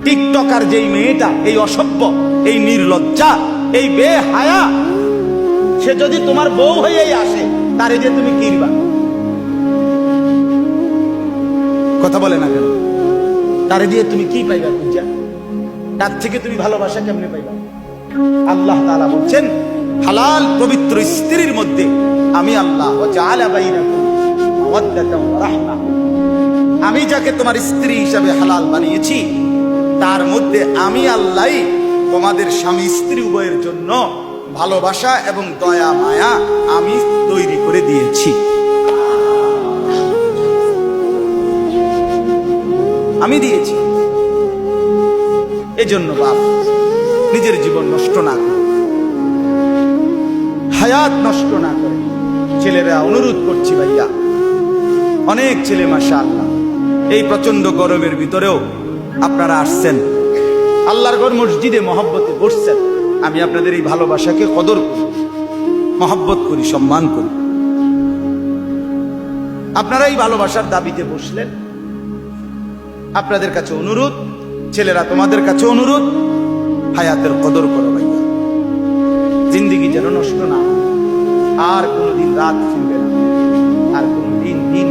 TikToker যেই মেয়েটা, এই অসভ্য, এই নির্লজ্জা, এই বেহায়া, সে যদি তোমার বউ হয়েই আসে, তারে দিয়ে তুমি কিনবা? কথা বলে না কেন? তারে দিয়ে তুমি কি পাইবা? পূজা, তার থেকে তুমি ভালোবাসা কেমনে পাইবা? আল্লাহ তাআলা বলছেন, হালাল পবিত্র স্ত্রীর মধ্যে আমি আল্লাহ ওয়া জাআলা বাইনাকুম মাওয়াদ্দাতান ওয়া রাহমা, আমি যাকে তোমার স্ত্রী হিসাবে হালাল বানিয়েছি, তার মধ্যে আমি আল্লাহই তোমাদের স্বামী স্ত্রী উভয়ের জন্য ভালোবাসা এবং দয়া মায়া আমি তৈরি করে দিয়েছি। আমি দিয়েছি। এজন্য বাপ নিজের জীবন নষ্ট না করে, হায়াত নষ্ট না করে, ছেলেরা অনুরোধ করছি ভাইয়া, অনেক ছেলে মাশাআল্লাহ এই প্রচন্ড গরমের ভিতরেও আপনারা আসছেন, আল্লাহর ঘর মসজিদে মহব্বতে বসছেন। আমি আপনাদের এই ভালোবাসাকে কদর করি, মহব্বত করি, সম্মান করি। আপনারা এই ভালোবাসার দাবিতে বসলেন। আপনাদের কাছে অনুরোধ, ছেলেরা তোমাদের কাছে অনুরোধ, হায়াতের কদর করো ভাইয়া, জিন্দিগি যেন নষ্ট না, আর কোনোদিন রাত ফিরবে না, আর কোনোদিন দিন